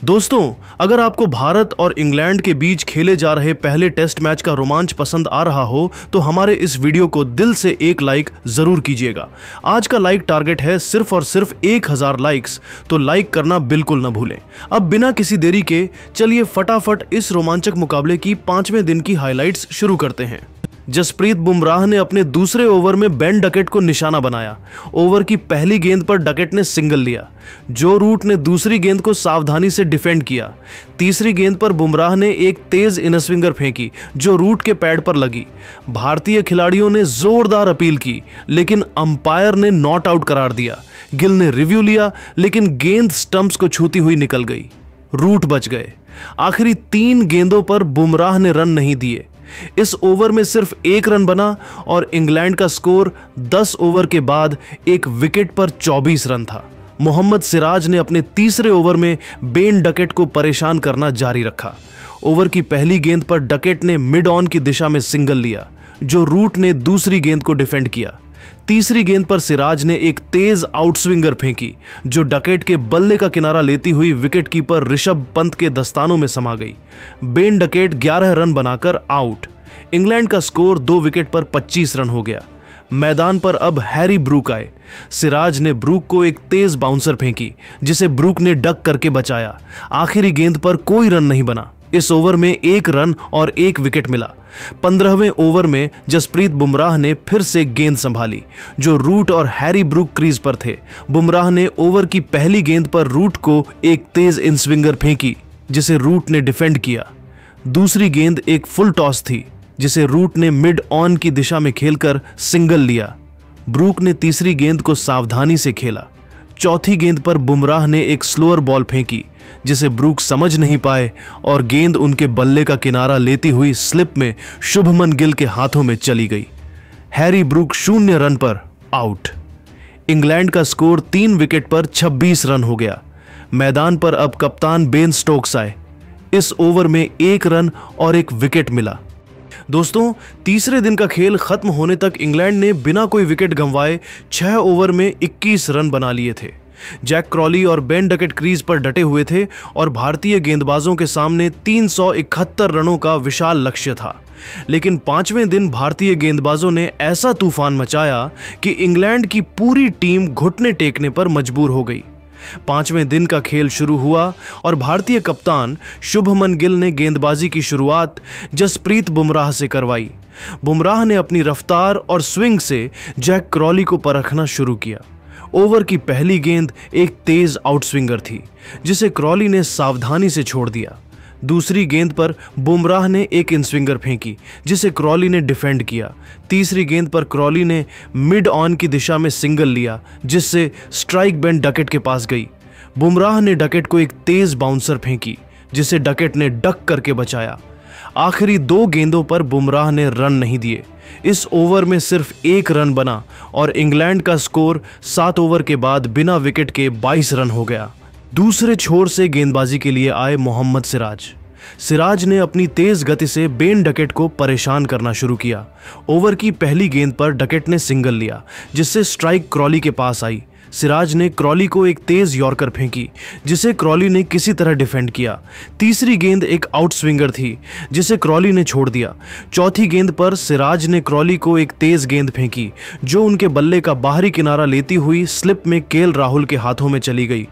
दोस्तों, अगर आपको भारत और इंग्लैंड के बीच खेले जा रहे पहले टेस्ट मैच का रोमांच पसंद आ रहा हो तो हमारे इस वीडियो को दिल से एक लाइक जरूर कीजिएगा। आज का लाइक टारगेट है सिर्फ और सिर्फ 1000 लाइक्स, तो लाइक करना बिल्कुल न भूलें। अब बिना किसी देरी के चलिए फटाफट इस रोमांचक मुकाबले की 5वें दिन की हाइलाइट्स शुरू करते हैं। जसप्रीत बुमराह ने अपने दूसरे ओवर में बेन डकेट को निशाना बनाया। ओवर की पहली गेंद पर डकेट ने सिंगल लिया। जो रूट ने दूसरी गेंद को सावधानी से डिफेंड किया। तीसरी गेंद पर बुमराह ने एक तेज इनस्विंगर फेंकी जो रूट के पैड पर लगी। भारतीय खिलाड़ियों ने जोरदार अपील की लेकिन अंपायर ने नॉट आउट करार दिया। गिल ने रिव्यू लिया लेकिन गेंद स्टंप्स को छूती हुई निकल गई। रूट बच गए। आखिरी 3 गेंदों पर बुमराह ने रन नहीं दिए। इस ओवर में सिर्फ 1 रन बना और इंग्लैंड का स्कोर 10 ओवर के बाद एक विकेट पर 24 रन था। मोहम्मद सिराज ने अपने तीसरे ओवर में बेन डकेट को परेशान करना जारी रखा। ओवर की पहली गेंद पर डकेट ने मिड ऑन की दिशा में सिंगल लिया जो रूट ने दूसरी गेंद को डिफेंड किया। तीसरी गेंद पर सिराज ने एक तेज आउटस्विंगर फेंकी जो डकेट के बल्ले का किनारा लेती हुई विकेटकीपर ऋषभ पंत के दस्तानों में समा गई। बेन डकेट 11 रन बनाकर आउट। इंग्लैंड का स्कोर 2 विकेट पर 25 रन हो गया। मैदान पर अब हैरी ब्रूक आए। सिराज ने ब्रूक को एक तेज बाउंसर फेंकी जिसे ब्रूक ने डक करके बचाया। आखिरी गेंद पर कोई रन नहीं बना। इस ओवर में 1 रन और 1 विकेट मिला। 15वें ओवर में जसप्रीत बुमराह ने फिर से गेंद संभाली जो रूट और हैरी ब्रूक क्रीज पर थे। बुमराह ने ओवर की पहली गेंद पर रूट को एक तेज इनस्विंगर फेंकी जिसे रूट ने डिफेंड किया। दूसरी गेंद एक फुल टॉस थी जिसे रूट ने मिड ऑन की दिशा में खेलकर सिंगल लिया। ब्रूक ने तीसरी गेंद को सावधानी से खेला। चौथी गेंद पर बुमराह ने एक स्लोअर बॉल फेंकी जिसे ब्रूक समझ नहीं पाए और गेंद उनके बल्ले का किनारा लेती हुई स्लिप में शुभमन गिल के हाथों में चली गई। हैरी ब्रूक 0 रन पर आउट। इंग्लैंड का स्कोर 3 विकेट पर 26 रन हो गया। मैदान पर अब कप्तान बेन स्टोक्स आए। इस ओवर में 1 रन और 1 विकेट मिला। दोस्तों, तीसरे दिन का खेल खत्म होने तक इंग्लैंड ने बिना कोई विकेट गंवाए 6 ओवर में 21 रन बना लिए थे। जैक क्रॉली और बेन डकेट क्रीज पर डटे हुए थे और भारतीय गेंदबाजों के सामने 371 रनों का विशाल लक्ष्य था। लेकिन 5वें दिन भारतीय गेंदबाजों ने ऐसा तूफान मचाया कि इंग्लैंड की पूरी टीम घुटने टेकने पर मजबूर हो गई। 5वें दिन का खेल शुरू हुआ और भारतीय कप्तान शुभमन गिल ने गेंदबाजी की शुरुआत जसप्रीत बुमराह से करवाई। बुमराह ने अपनी रफ्तार और स्विंग से जैक क्रॉली को परखना शुरू किया। ओवर की पहली गेंद एक तेज आउटस्विंगर थी जिसे क्रॉली ने सावधानी से छोड़ दिया। दूसरी गेंद पर बुमराह ने एक इनस्विंगर फेंकी जिसे क्रॉली ने डिफेंड किया। तीसरी गेंद पर क्रॉली ने मिड ऑन की दिशा में सिंगल लिया जिससे स्ट्राइक बेन डकेट के पास गई। बुमराह ने डकेट को एक तेज बाउंसर फेंकी जिसे डकेट ने डक करके बचाया। आखिरी 2 गेंदों पर बुमराह ने रन नहीं दिए। इस ओवर में सिर्फ 1 रन बना और इंग्लैंड का स्कोर 7 ओवर के बाद बिना विकेट के 22 रन हो गया। दूसरे छोर से गेंदबाजी के लिए आए मोहम्मद सिराज ने अपनी तेज गति से बेन डकेट को परेशान करना शुरू किया। ओवर की पहली गेंद पर डकेट ने सिंगल लिया जिससे स्ट्राइक क्रॉली के पास आई। सिराज ने क्रॉली को एक तेज यॉर्कर फेंकी जिसे क्रॉली ने किसी तरह डिफेंड किया। तीसरी गेंद एक आउटस्विंगर थी जिसे क्रॉली ने छोड़ दिया। चौथी गेंद पर सिराज ने क्रॉली को एक तेज गेंद फेंकी जो उनके बल्ले का बाहरी किनारा लेती हुई स्लिप में केएल राहुल के हाथों में चली गई।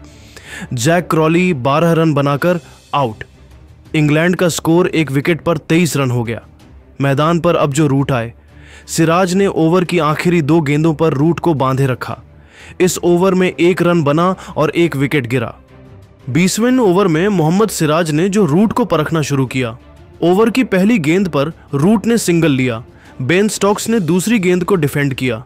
जैक क्रॉली 12 रन बनाकर आउट। इंग्लैंड का स्कोर 1 विकेट पर 23 रन हो गया। मैदान पर अब जो रूट आए। सिराज ने ओवर की आखिरी 2 गेंदों पर रूट को बांधे रखा। इस ओवर में 1 रन बना और 1 विकेट गिरा। 20वें ओवर में मोहम्मद सिराज ने जो रूट को परखना शुरू किया। ओवर की पहली गेंद पर रूट ने सिंगल लिया। बेन स्टोक्स ने दूसरी गेंद को डिफेंड किया।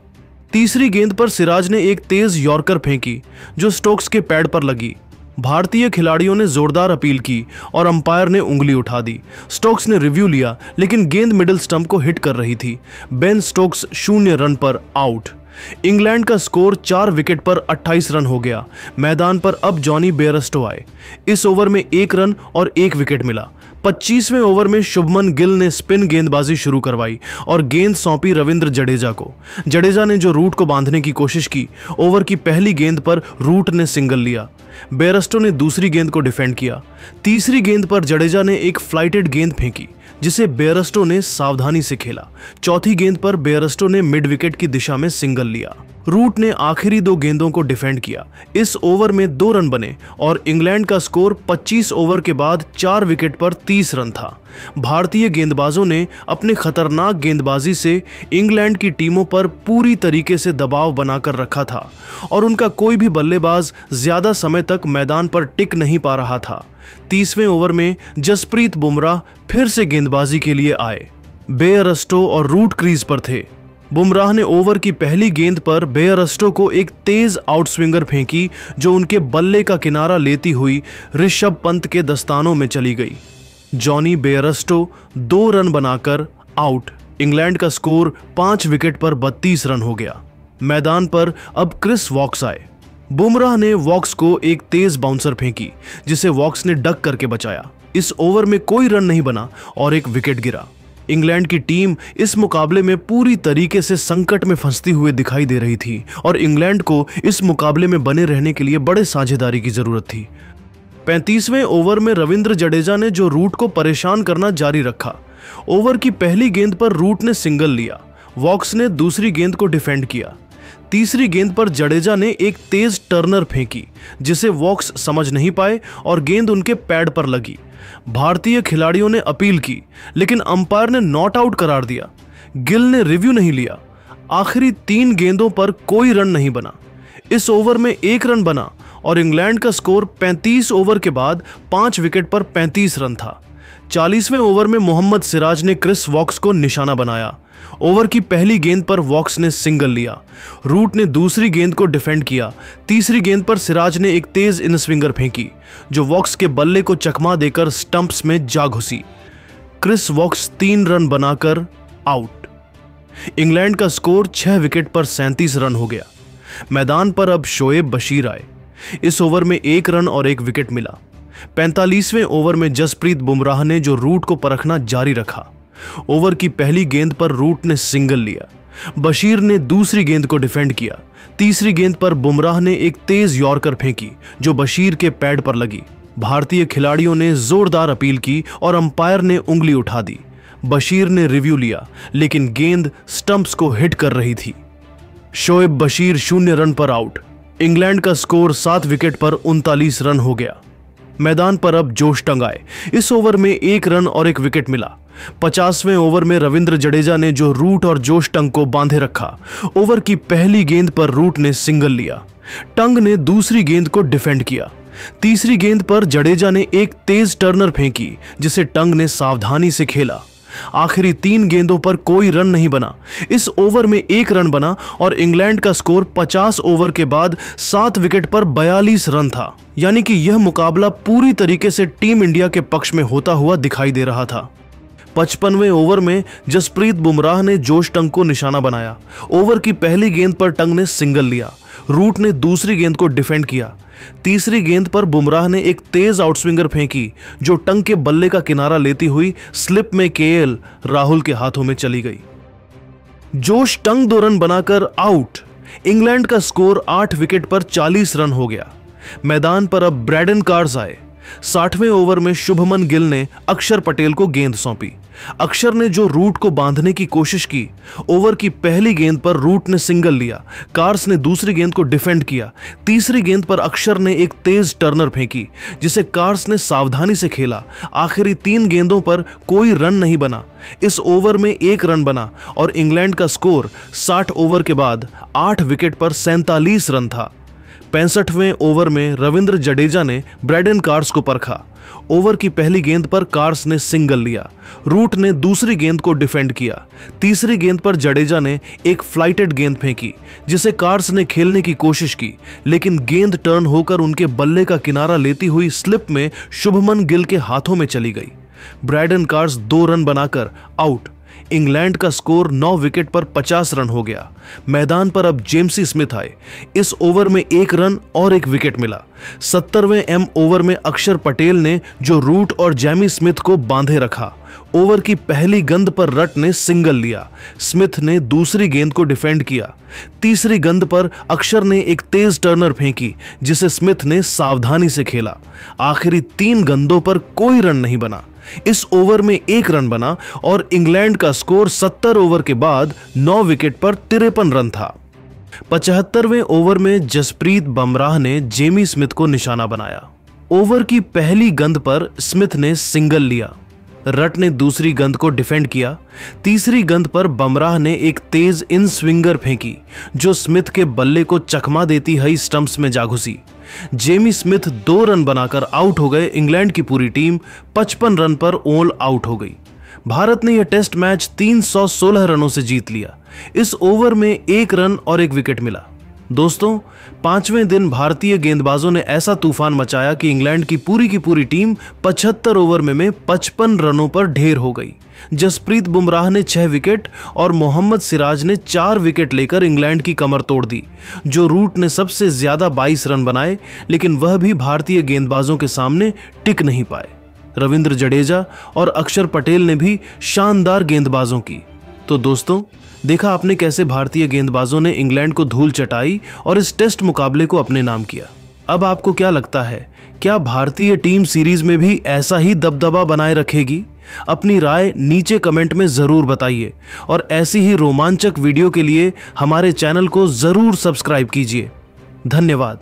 तीसरी गेंद पर सिराज ने एक तेज यॉर्कर फेंकी जो स्टोक्स के पैड पर लगी। भारतीय खिलाड़ियों ने जोरदार अपील की और अंपायर ने उंगली उठा दी। स्टोक्स ने रिव्यू लिया लेकिन गेंद मिडिल स्टंप को हिट कर रही थी। बेन स्टोक्स 0 रन पर आउट। इंग्लैंड का स्कोर 4 विकेट पर 28 रन हो गया। मैदान पर अब जॉनी बेयरस्टो आए। इस ओवर में 1 रन और 1 विकेट मिला। 25वें ओवर में शुभमन गिल ने स्पिन गेंदबाजी शुरू करवाई और गेंद सौंपी रविंद्र जडेजा को। जडेजा ने जो रूट को बांधने की कोशिश की, ओवर की पहली गेंद पर रूट ने सिंगल लिया। बेयरस्टो ने दूसरी गेंद को डिफेंड किया। तीसरी गेंद पर जडेजा ने एक फ्लाइटेड गेंद फेंकी जिसे बेयरस्टो ने सावधानी से खेला। चौथी गेंद पर बेयरस्टो ने मिड विकेट की दिशा में सिंगल लिया। रूट ने आखिरी 2 गेंदों को डिफेंड किया। इस ओवर में 2 रन बने और इंग्लैंड का स्कोर 25 ओवर के बाद 4 विकेट पर 30 रन था। भारतीय गेंदबाजों ने अपने खतरनाक गेंदबाजी से इंग्लैंड की टीमों पर पूरी तरीके से दबाव बनाकर रखा था और उनका कोई भी बल्लेबाज ज्यादा समय तक मैदान पर टिक नहीं पा रहा था। 30वें ओवर में जसप्रीत बुमराह फिर से गेंदबाजी के लिए आए। बेयरस्टो और रूट क्रीज पर थे। बुमराह ने ओवर की पहली गेंद पर बेयरस्टो को एक तेज आउटस्विंगर फेंकी जो उनके बल्ले का किनारा लेती हुई ऋषभ पंत के दस्तानों में चली गई। जॉनी बेयरस्टो 2 रन बनाकर आउट। इंग्लैंड का स्कोर 5 विकेट पर 32 रन हो गया। मैदान पर अब क्रिस वॉक्स आए। बुमराह ने वॉक्स को एक तेज बाउंसर फेंकी जिसे वॉक्स ने डक करके बचाया। इस ओवर में कोई रन नहीं बना और एक विकेट गिरा। इंग्लैंड की टीम इस मुकाबले में पूरी तरीके से संकट में फंसती हुई दिखाई दे रही थी और इंग्लैंड को इस मुकाबले में बने रहने के लिए बड़े साझेदारी की जरूरत थी। 35वें ओवर में रविंद्र जडेजा ने जो रूट को परेशान करना जारी रखा। ओवर की पहली गेंद पर रूट ने सिंगल लिया। वॉक्स ने दूसरी गेंद को डिफेंड किया। तीसरी गेंद पर जडेजा ने एक तेज टर्नर फेंकी जिसे वॉक्स समझ नहीं पाए और गेंद उनके पैड पर लगी। भारतीय खिलाड़ियों ने अपील की लेकिन अंपायर ने नॉट आउट करार दिया। गिल ने रिव्यू नहीं लिया। आखिरी 3 गेंदों पर कोई रन नहीं बना। इस ओवर में 1 रन बना और इंग्लैंड का स्कोर 35 ओवर के बाद 5 विकेट पर 35 रन था। 40वें ओवर में मोहम्मद सिराज ने क्रिस वॉक्स को निशाना बनाया। ओवर की पहली गेंद पर वॉक्स ने सिंगल लिया। रूट ने दूसरी गेंद को डिफेंड किया। तीसरी गेंद पर सिराज ने एक तेज इन स्विंगर फेंकी जो वॉक्स के बल्ले को चकमा देकर स्टंप्स में जा घुसी। क्रिस वॉक्स 3 रन बनाकर आउट। इंग्लैंड का स्कोर 6 विकेट पर 37 रन हो गया। मैदान पर अब शोएब बशीर आए। इस ओवर में 1 रन और 1 विकेट मिला। 45वें ओवर में जसप्रीत बुमराह ने जो रूट को परखना जारी रखा। ओवर की पहली गेंद पर रूट ने सिंगल लिया। बशीर ने दूसरी गेंद को डिफेंड किया। तीसरी गेंद पर बुमराह ने एक तेज यॉर्कर फेंकी जो बशीर के पैड पर लगी। भारतीय खिलाड़ियों ने जोरदार अपील की और अंपायर ने उंगली उठा दी। बशीर ने रिव्यू लिया लेकिन गेंद स्टंप्स को हिट कर रही थी। शोएब बशीर 0 रन पर आउट। इंग्लैंड का स्कोर 7 विकेट पर 39 रन हो गया। मैदान पर अब जोश टंग आए। इस ओवर में 1 रन और 1 विकेट मिला। 50वें ओवर में रविंद्र जडेजा ने जो रूट और जोश टंग को बांधे रखा। ओवर की पहली गेंद पर रूट ने सिंगल लिया। टंग ने दूसरी गेंद को डिफेंड किया। तीसरी गेंद पर जडेजा ने एक तेज टर्नर फेंकी जिसे टंग ने सावधानी से खेला। आखिरी 3 गेंदों पर कोई रन नहीं बना। इस ओवर में 1 रन बना और इंग्लैंड का स्कोर 50 ओवर के बाद 7 विकेट पर 42 रन था। यानी कि यह मुकाबला पूरी तरीके से टीम इंडिया के पक्ष में होता हुआ दिखाई दे रहा था। 55वें ओवर में जसप्रीत बुमराह ने जोश टंग को निशाना बनाया। ओवर की पहली गेंद पर टंग ने सिंगल लिया। रूट ने दूसरी गेंद को डिफेंड किया। तीसरी गेंद पर बुमराह ने एक तेज आउटस्विंगर फेंकी जो टंग के बल्ले का किनारा लेती हुई स्लिप में केएल राहुल के हाथों में चली गई। जोश टंग 2 रन बनाकर आउट। इंग्लैंड का स्कोर 8 विकेट पर 40 रन हो गया। मैदान पर अब ब्रैडन कार्स आए। 60वें ओवर में शुभमन गिल ने अक्षर पटेल को गेंद सौंपी। अक्षर ने जो रूट को बांधने की कोशिश की। ओवर की पहली गेंद पर रूट ने सिंगल लिया। कार्स ने दूसरी गेंद को डिफेंड किया। तीसरी गेंद पर अक्षर ने एक तेज टर्नर फेंकी जिसे कार्स ने सावधानी से खेला। आखिरी 3 गेंदों पर कोई रन नहीं बना। इस ओवर में 1 रन बना और इंग्लैंड का स्कोर 60 ओवर के बाद 8 विकेट पर 47 रन था। 65वें ओवर में रविंद्र जडेजा ने ब्रैडन कार्स को परखा। ओवर की पहली गेंद पर कार्स ने सिंगल लिया। रूट ने दूसरी गेंद को डिफेंड किया। तीसरी गेंद पर जडेजा ने एक फ्लाइटेड गेंद फेंकी जिसे कार्स ने खेलने की कोशिश की लेकिन गेंद टर्न होकर उनके बल्ले का किनारा लेती हुई स्लिप में शुभमन गिल के हाथों में चली गई। ब्रैडन कार्स 2 रन बनाकर आउट। इंग्लैंड का स्कोर 9 विकेट पर 50 रन हो गया। मैदान पर अब जेम्सी स्मिथ आए। इस ओवर में 1 रन और 1 विकेट मिला। 70वें एम ओवर में अक्षर पटेल ने जो रूट और जैमी स्मिथ को बांधे रखा। ओवर की पहली गेंद पर रट ने सिंगल लिया। स्मिथ ने दूसरी गेंद को डिफेंड किया। तीसरी गेंद पर अक्षर ने एक तेज टर्नर फेंकी जिसे स्मिथ ने सावधानी से खेला। आखिरी 3 गेंदों पर कोई रन नहीं बना। इस ओवर में 1 रन बना और इंग्लैंड का स्कोर 70 ओवर के बाद 9 विकेट पर 53 रन था। 75वें ओवर में जसप्रीत बुमराह ने जेमी स्मिथ को निशाना बनाया। ओवर की पहली गेंद पर स्मिथ ने सिंगल लिया। रट ने दूसरी गेंद को डिफेंड किया। तीसरी गेंद पर बुमराह ने एक तेज इन स्विंगर फेंकी जो स्मिथ के बल्ले को चकमा देती हुई स्टंप्स में जा घुसी। जेमी स्मिथ 2 रन बनाकर आउट हो गए। इंग्लैंड की पूरी टीम 55 रन पर ऑल आउट हो गई। भारत ने यह टेस्ट मैच 316 रनों से जीत लिया। इस ओवर में 1 रन और 1 विकेट मिला। दोस्तों, 5वें दिन भारतीय गेंदबाजों ने ऐसा तूफान मचाया कि इंग्लैंड की पूरी टीम 75 ओवर में 55 रनों पर ढेर हो गई। जसप्रीत बुमराह ने 6 विकेट और मोहम्मद सिराज ने 4 विकेट लेकर इंग्लैंड की कमर तोड़ दी। जो रूट ने सबसे ज्यादा 22 रन बनाए, लेकिन वह भी भारतीय गेंदबाजों के सामने टिक नहीं पाए। रविंद्र जडेजा और अक्षर पटेल ने भी शानदार गेंदबाजों की। तो दोस्तों, देखा आपने कैसे भारतीय गेंदबाजों ने इंग्लैंड को धूल चटाई और इस टेस्ट मुकाबले को अपने नाम किया। अब आपको क्या लगता है, क्या भारतीय टीम सीरीज में भी ऐसा ही दबदबा बनाए रखेगी? अपनी राय नीचे कमेंट में जरूर बताइए और ऐसी ही रोमांचक वीडियो के लिए हमारे चैनल को जरूर सब्सक्राइब कीजिए। धन्यवाद।